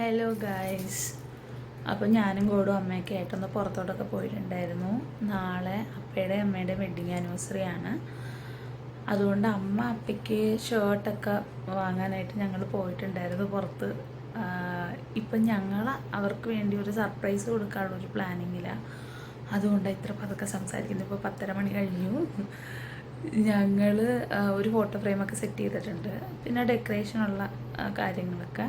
Hello guys. അപ്പോൾ ഞാനും കൂടെ അമ്മയൊക്കെ ആയിട്ടൊന്ന് പുറത്തോട്ടൊക്കെ പോയിട്ടുണ്ടായിരുന്നു. നാളെ അപ്പയുടെ അമ്മയുടെ വെഡ്ഡിങ് ആനിവേഴ്സറി ആണ്. അതുകൊണ്ട് അമ്മ അപ്പയ്ക്ക് ഷർട്ടൊക്കെ വാങ്ങാനായിട്ട് ഞങ്ങൾ പോയിട്ടുണ്ടായിരുന്നു പുറത്ത്. ഇപ്പം ഞങ്ങൾ അവർക്ക് വേണ്ടി ഒരു സർപ്രൈസ് കൊടുക്കാനുള്ളൊരു പ്ലാനിങ്ങിലാണ്. അതുകൊണ്ടാണ് ഇത്ര പതൊക്കെ സംസാരിക്കുന്നത്. ഇപ്പോൾ 10:30 മണി കഴിഞ്ഞു. ഞങ്ങൾ ഒരു ഫോട്ടോ ഫ്രെയിമൊക്കെ സെറ്റ് ചെയ്തിട്ടുണ്ട്. പിന്നെ ഡെക്കറേഷനുള്ള കാര്യങ്ങളൊക്കെ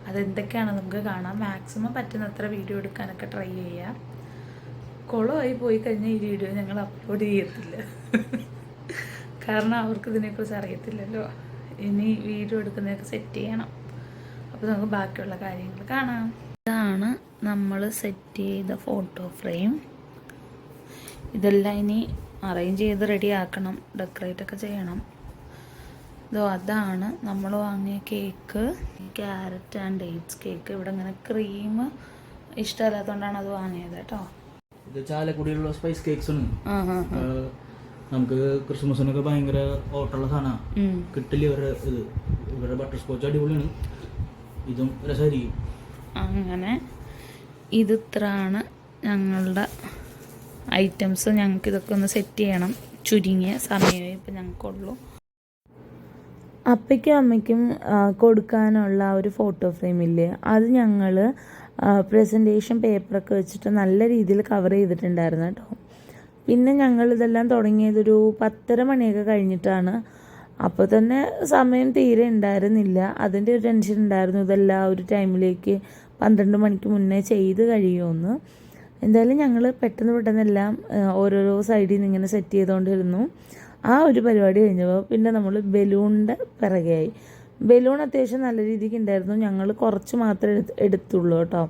അതെന്തൊക്കെയാണ് നമുക്ക് കാണാം. മാക്സിമം പറ്റുന്നത്ര വീഡിയോ എടുക്കാനൊക്കെ ട്രൈ ചെയ്യാം. കുളമായി പോയി കഴിഞ്ഞാൽ ഈ വീഡിയോ ഞങ്ങൾ അപ്ലോഡ് ചെയ്യത്തില്ല. കാരണം അവർക്ക് ഇതിനെക്കുറിച്ച് അറിയത്തില്ലല്ലോ. ഇനി വീഡിയോ എടുക്കുന്നതൊക്കെ സെറ്റ് ചെയ്യണം. അപ്പോൾ നമുക്ക് ബാക്കിയുള്ള കാര്യങ്ങൾ കാണാം. ഇതാണ് നമ്മൾ സെറ്റ് ചെയ്ത ഫോട്ടോ ഫ്രെയിം. ഇതെല്ലാം ഇനി അറേഞ്ച് ചെയ്ത് റെഡി ആക്കണം, ഡെക്കറേറ്റൊക്കെ ചെയ്യണം. അതാണ് നമ്മൾ വാങ്ങിയ cake, carrot and dates cake. ഇവിടെ ഇങ്ങനെ ക്രീം ഇഷ്ടമല്ലാത്തതുകൊണ്ടാണ് അത് വാങ്ങിയത് കേട്ടോ. ഇത് ചാലക്കുടിയിലുള്ള സ്പൈസ് കേക്ക്സ് ആണ്. നമുക്ക് ക്രിസ്മസിനൊക്കെ ഭയങ്കര ഓട്ടമുള്ള സാധനമാണ്. കിട്ടില്ല ഇവരുടെ ബട്ടർ സ്കോച്ച് അടിപൊളിയാണ്. ഇതും രസമായിരിക്കും. അങ്ങനെ ഇത് ഇത്രയാണ് ഞങ്ങളുടെ ഐറ്റംസ്. ഞങ്ങൾക്ക് ഇതൊക്കെ ഒന്ന് സെറ്റ് ചെയ്യണം. ചുരുങ്ങിയ സമയമേ ഇപ്പം ഞങ്ങൾക്കുള്ളൂ. അപ്പയ്ക്കും അമ്മയ്ക്കും കൊടുക്കാനുള്ള ഒരു ഫോട്ടോ ഫ്രെയിമില്ലേ, അത് ഞങ്ങൾ പ്രസൻറ്റേഷൻ പേപ്പറൊക്കെ വെച്ചിട്ട് നല്ല രീതിയിൽ കവർ ചെയ്തിട്ടുണ്ടായിരുന്നു കേട്ടോ. പിന്നെ ഞങ്ങളിതെല്ലാം തുടങ്ങിയതൊരു 10:30 മണിയൊക്കെ കഴിഞ്ഞിട്ടാണ്. അപ്പോൾ തന്നെ സമയം തീരെ ഉണ്ടായിരുന്നില്ല. അതിൻ്റെ ഒരു ടെൻഷൻ ഉണ്ടായിരുന്നു, ഇതെല്ലാം ഒരു ടൈമിലേക്ക് 12 മണിക്ക് മുന്നേ ചെയ്ത് കഴിയുമെന്ന്. എന്തായാലും ഞങ്ങൾ പെട്ടെന്നെല്ലാം ഓരോരോ സൈഡിൽ നിന്ന് ഇങ്ങനെ സെറ്റ് ചെയ്തുകൊണ്ടിരുന്നു. ആ ഒരു പരിപാടി കഴിഞ്ഞപ്പോൾ പിന്നെ നമ്മൾ ബലൂണിൻ്റെ പിറകെയായി. ബലൂൺ അത്യാവശ്യം നല്ല രീതിക്ക് ഉണ്ടായിരുന്നു. ഞങ്ങൾ കുറച്ച് മാത്രമേ എടുത്തുള്ളൂ കേട്ടോ.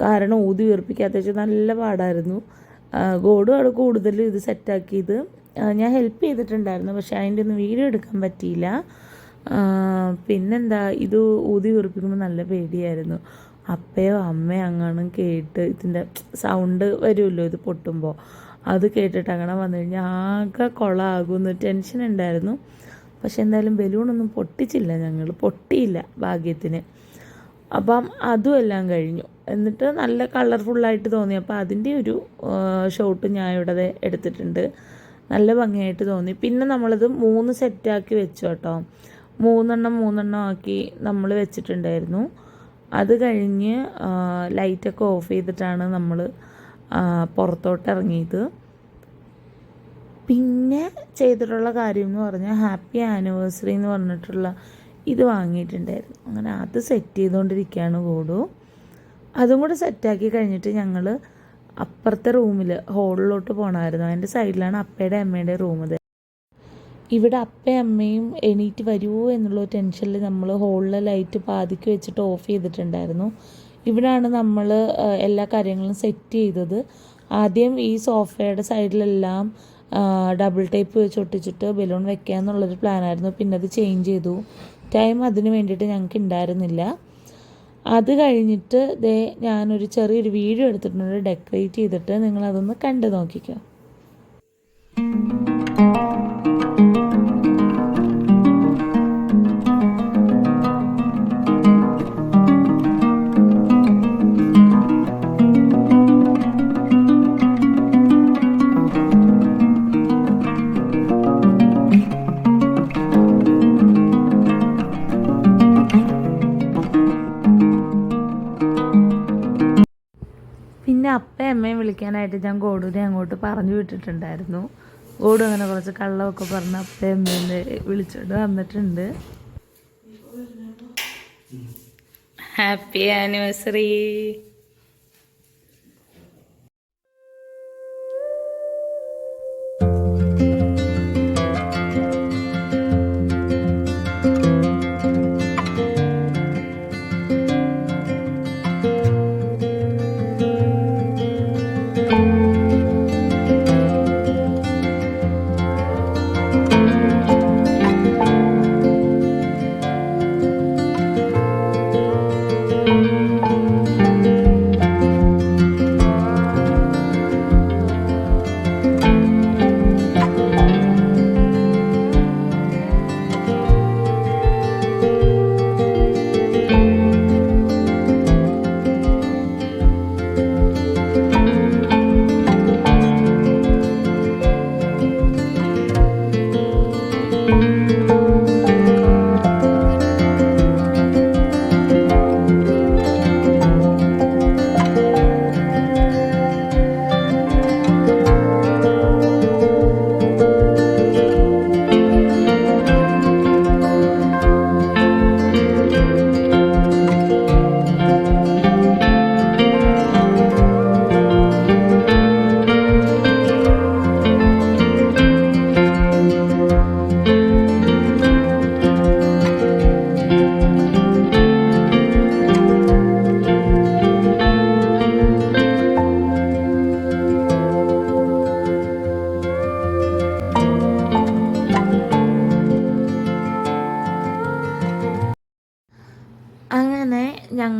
കാരണം ഊതി വീർപ്പിക്കാത്ത നല്ല പാടായിരുന്നു. ഗോഡും അവിടെ കൂടുതലും ഇത് സെറ്റാക്കിയത്. ഞാൻ ഹെൽപ്പ് ചെയ്തിട്ടുണ്ടായിരുന്നു, പക്ഷേ അതിൻ്റെ ഒന്നും വീഡിയോ എടുക്കാൻ പറ്റിയില്ല. പിന്നെന്താ, ഇത് ഊതി വീർപ്പിക്കുമ്പോൾ നല്ല പേടിയായിരുന്നു. അപ്പയോ അമ്മയോ അങ്ങാനും കേട്ട് ഇതിൻ്റെ സൗണ്ട് വരുമല്ലോ ഇത് പൊട്ടുമ്പോൾ, അത് കേട്ടിട്ട് അങ്ങനെ വന്നു കഴിഞ്ഞാൽ ആകെ കുളമാകുമെന്ന് ടെൻഷൻ ഉണ്ടായിരുന്നു. പക്ഷെ എന്തായാലും ബലൂണൊന്നും പൊട്ടിച്ചില്ല, ഞങ്ങൾ പൊട്ടിയില്ല ഭാഗ്യത്തിന്. അപ്പം അതും എല്ലാം കഴിഞ്ഞു. എന്നിട്ട് നല്ല കളർഫുള്ളായിട്ട് തോന്നി. അപ്പോൾ അതിൻ്റെ ഒരു ഷോട്ട് ഞാൻ ഇവിടെ എടുത്തിട്ടുണ്ട്. നല്ല ഭംഗിയായിട്ട് തോന്നി. പിന്നെ നമ്മളത് 3 സെറ്റാക്കി വെച്ചു കേട്ടോ. 3 ആക്കി നമ്മൾ വെച്ചിട്ടുണ്ടായിരുന്നു. അത് കഴിഞ്ഞ് ലൈറ്റൊക്കെ ഓഫ് ചെയ്തിട്ടാണ് നമ്മൾ പുറത്തോട്ട് ഇറങ്ങിയത്. പിന്നെ ചെയ്തിട്ടുള്ള കാര്യം എന്ന് പറഞ്ഞാൽ ഹാപ്പി ആനിവേഴ്സറി എന്ന് പറഞ്ഞിട്ടുള്ള ഇത് വാങ്ങിയിട്ടുണ്ടായിരുന്നു. അങ്ങനെ അത് സെറ്റ് ചെയ്തുകൊണ്ടിരിക്കുകയാണ് കൂടു. അതും കൂടെ സെറ്റാക്കി കഴിഞ്ഞിട്ട് ഞങ്ങൾ അപ്പുറത്തെ റൂമിൽ ഹോളിലോട്ട് പോകണമായിരുന്നു. അതിൻ്റെ സൈഡിലാണ് അപ്പയുടെ അമ്മയുടെ റൂം. ഇവിടെ അപ്പയും അമ്മയും എണീറ്റ് വരുമോ എന്നുള്ള ടെൻഷനിൽ നമ്മൾ ഹോളിലെ ലൈറ്റ് പാതിക്ക് വെച്ചിട്ട് ഓഫ് ചെയ്തിട്ടുണ്ടായിരുന്നു. ഇവിടെയാണ് നമ്മൾ എല്ലാ കാര്യങ്ങളും സെറ്റ് ചെയ്തത്. ആദ്യം ഈ സോഫയുടെ സൈഡിലെല്ലാം ഡബിൾ ടേപ്പ് വെച്ച് ഒട്ടിച്ചിട്ട് ബലൂൺ വെക്കുക എന്നുള്ളൊരു പ്ലാനായിരുന്നു. പിന്നെ അത് ചേഞ്ച് ചെയ്തു. ടൈം അതിന് വേണ്ടിയിട്ട് ഞങ്ങൾക്ക് ഉണ്ടായിരുന്നില്ല. അത് കഴിഞ്ഞിട്ട് ഞാനൊരു ചെറിയൊരു വീഡിയോ എടുത്തിട്ടുണ്ട് ഡെക്കറേറ്റ് ചെയ്തിട്ട്. നിങ്ങളതൊന്ന് കണ്ടു നോക്കിക്കോ. പിന്നെ അപ്പയും അമ്മയും വിളിക്കാനായിട്ട് ഞാൻ ഗോഡുവിനെ അങ്ങോട്ട് പറഞ്ഞു വിട്ടിട്ടുണ്ടായിരുന്നു. ഗോഡു അങ്ങനെ കുറച്ച് കള്ളമൊക്കെ പറഞ്ഞ് അപ്പയും അമ്മേനെ വിളിച്ചോണ്ട് വന്നിട്ടുണ്ട്. Happy anniversary.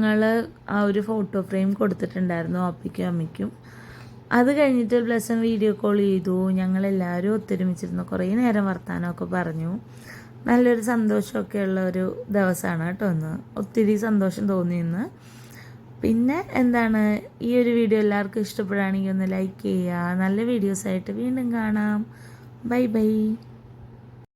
ഞങ്ങൾ ആ ഒരു ഫോട്ടോ ഫ്രെയിം കൊടുത്തിട്ടുണ്ടായിരുന്നു അപ്പിക്കും അമ്മയ്ക്കും. അത് കഴിഞ്ഞിട്ട് ബ്ലെസ്സൻ വീഡിയോ കോൾ ചെയ്തു. ഞങ്ങളെല്ലാവരും ഒത്തൊരുമിച്ചിരുന്നു. കുറേ നേരം വർത്താനമൊക്കെ പറഞ്ഞു. നല്ലൊരു സന്തോഷമൊക്കെ ഉള്ള ഒരു ദിവസമാണ് കേട്ടോ ഇന്ന്. ഒത്തിരി സന്തോഷം തോന്നി ഇന്ന്. പിന്നെ എന്താണ്, ഈ ഒരു വീഡിയോ എല്ലാവർക്കും ഇഷ്ടപ്പെടുകയാണെങ്കിൽ ഒന്ന് ലൈക്ക് ചെയ്യുക. നല്ല വീഡിയോസായിട്ട് വീണ്ടും കാണാം. Bye bye.